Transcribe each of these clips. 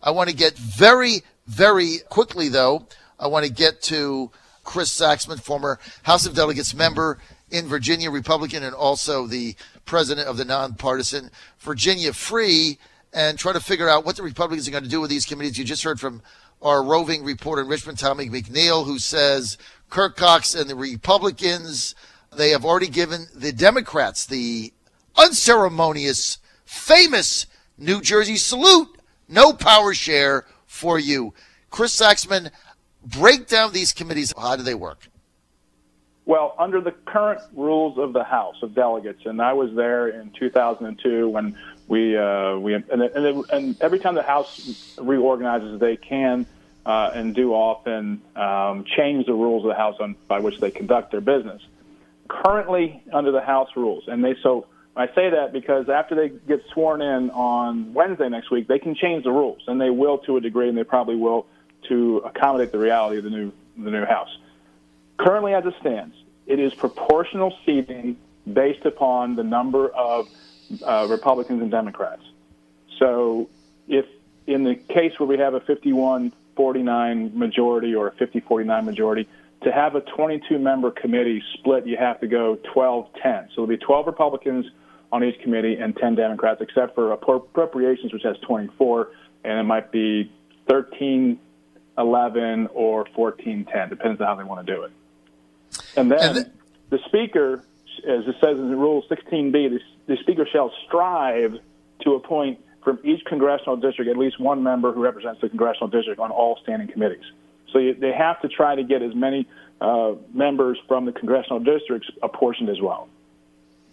I want to get very, very quickly, though, I want to get to Chris Saxman, former House of Delegates member in Virginia, Republican, and also the president of the nonpartisan Virginia Free, and try to figure out what the Republicans are going to do with these committees. You just heard from our roving reporter in Richmond, Tommy McNeil, who says Kirk Cox and the Republicans, they have already given the Democrats the unceremonious, famous New Jersey salute. No power share for you. Chris Saxman, break down these committees. How do they work? Well, under the current rules of the House of Delegates, and I was there in 2002 when and every time the House reorganizes, they can and do often change the rules of the House by which they conduct their business. Currently, under the House rules, so I say that because after they get sworn in on Wednesday next week, they can change the rules, and they will to a degree, and they probably will to accommodate the reality of the new House. Currently, as it stands, it is proportional seating based upon the number of Republicans and Democrats. So if in the case where we have a 51-49 majority or a 50-49 majority, to have a 22-member committee split, you have to go 12-10. So there'll be 12 Republicans on each committee and 10 Democrats, except for appropriations, which has 24, and it might be 13-11 or 14-10, depends on how they want to do it. And then the Speaker, as it says in Rule 16b, the Speaker shall strive to appoint from each congressional district at least one member who represents the congressional district on all standing committees. So they have to try to get as many members from the congressional districts apportioned as well.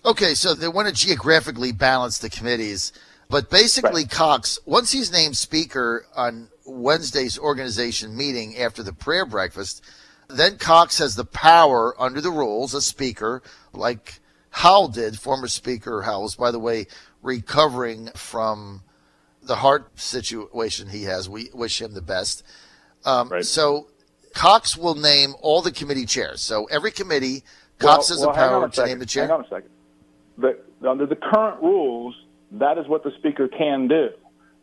Okay, so they want to geographically balance the committees. But basically, right. Cox, once he's named Speaker on Wednesday's organization meeting after the prayer breakfast, then Cox has the power under the rules, as Speaker, like Howell did, former Speaker Howell's, by the way, recovering from the heart situation he has. We wish him the best. Right. So Cox will name all the committee chairs. So every committee, Cox has the power to name the chair. Hang on a second. Under the current rules, that is what the Speaker can do.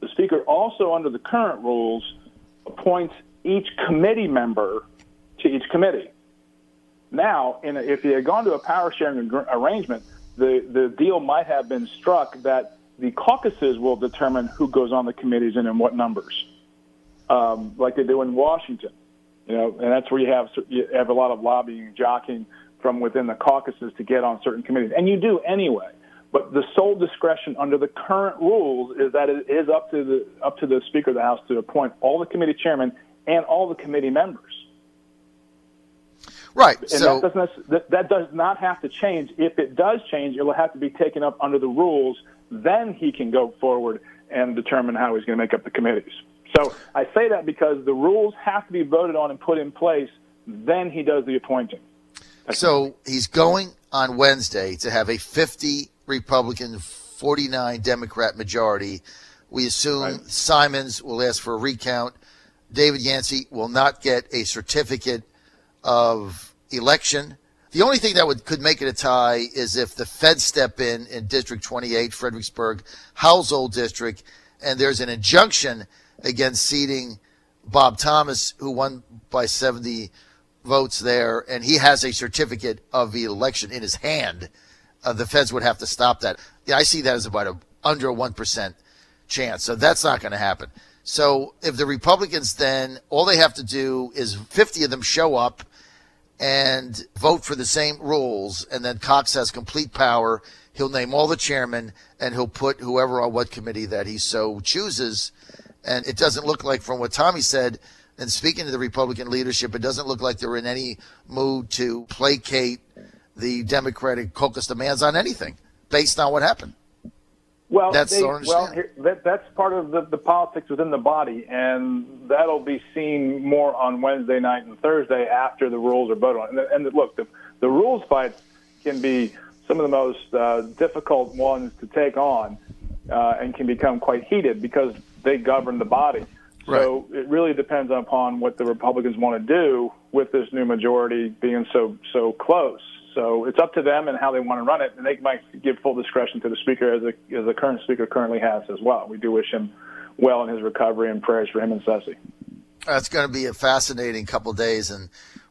The Speaker also, under the current rules, appoints each committee member to each committee. Now, if he had gone to a power-sharing arrangement, the deal might have been struck that the caucuses will determine who goes on the committees and in what numbers, like they do in Washington. And that's where you have a lot of lobbying, jockeying from within the caucuses to get on certain committees, and you do anyway. But the sole discretion under the current rules is that it is up to the Speaker of the House to appoint all the committee chairmen and all the committee members. Right. And so that does not have to change. If it does change, it will have to be taken up under the rules. Then he can go forward and determine how he's going to make up the committees. So I say that because the rules have to be voted on and put in place. Then he does the appointing. So he's going on Wednesday to have a 50 Republican, 49 Democrat majority. We assume right. Simons will ask for a recount. David Yancey will not get a certificate of election. The only thing that could make it a tie is if the feds step in District 28, Fredericksburg, Howell's old district, and there's an injunction against seating Bob Thomas, who won by 70 votes there, and he has a certificate of the election in his hand. The feds would have to stop that. Yeah, I see that as about under a 1% chance, so that's not going to happen. So if the Republicans then, all they have to do is 50 of them show up and vote for the same rules, and then Cox has complete power. He'll name all the chairmen, and he'll put whoever on what committee that he so chooses. And it doesn't look like, from what Tommy said, and speaking to the Republican leadership, it doesn't look like they're in any mood to placate the Democratic caucus demands on anything based on what happened. Well, that's part of the politics within the body, and that'll be seen more on Wednesday night and Thursday after the rules are voted on. And look, the rules fights can be some of the most difficult ones to take on and can become quite heated because they govern the body. Right. So it really depends upon what the Republicans want to do with this new majority being so close. So it's up to them and how they want to run it, and they might give full discretion to the Speaker, as the current Speaker currently has as well. We do wish him well in his recovery, and prayers for him and Ceci. That's going to be a fascinating couple of days, and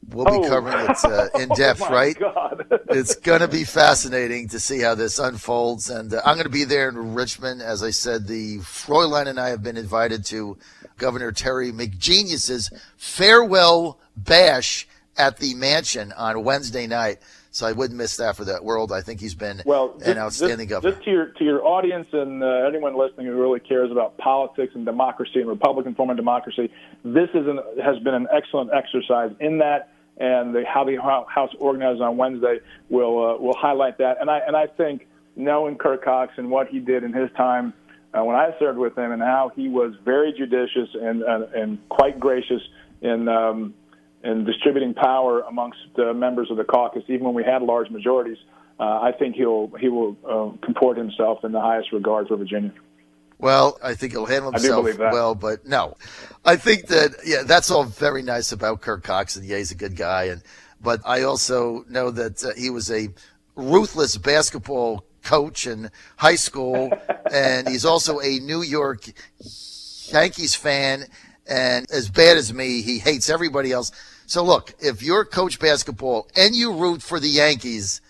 we'll be covering it in depth, right? God. It's going to be fascinating to see how this unfolds. And I'm going to be there in Richmond. As I said, the Fräulein and I have been invited to Governor Terry McGenius's farewell bash at the mansion on Wednesday night. So I wouldn't miss that for the world. I think he's been an outstanding governor. Just to your audience and anyone listening who really cares about politics and democracy and Republican form of democracy, this has been an excellent exercise in that, and how the House organizes on Wednesday will highlight that. And I think knowing Kirk Cox and what he did in his time when I served with him, and how he was very judicious and quite gracious in distributing power amongst members of the caucus, even when we had large majorities, I think he will comport himself in the highest regard for Virginia. Well, I think he'll handle himself well, but no. I think that's all very nice about Kirk Cox, and he's a good guy. But I also know that he was a ruthless basketball coach in high school, and he's also a New York Yankees fan, and as bad as me, he hates everybody else. So look, if you're coach basketball and you root for the Yankees,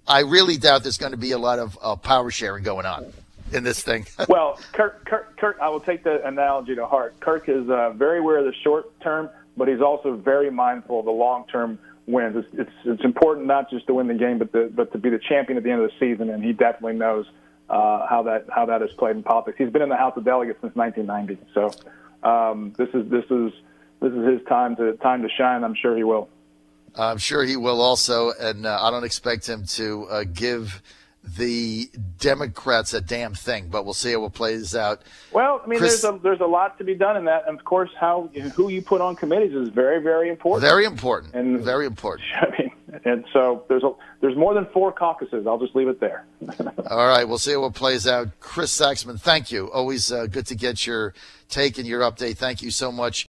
I really doubt there's going to be a lot of power sharing going on in this thing. Well, Kirk, I will take the analogy to heart. Kirk is very aware of the short term, but he's also very mindful of the long term wins. It's important not just to win the game, but to be the champion at the end of the season, and he definitely knows how that is played in politics. He's been in the House of Delegates since 1990, so this is his time to shine. I'm sure he will. I'm sure he will also, and I don't expect him to give the Democrats a damn thing, but we'll see how it plays out. Well, I mean, there's a lot to be done in that, and of course, who you put on committees is very, very important. Very important. And very important. I mean, and so there's more than 4 caucuses. I'll just leave it there. All right, we'll see how it plays out. Chris Saxman, thank you. Always good to get your take and your update. Thank you so much.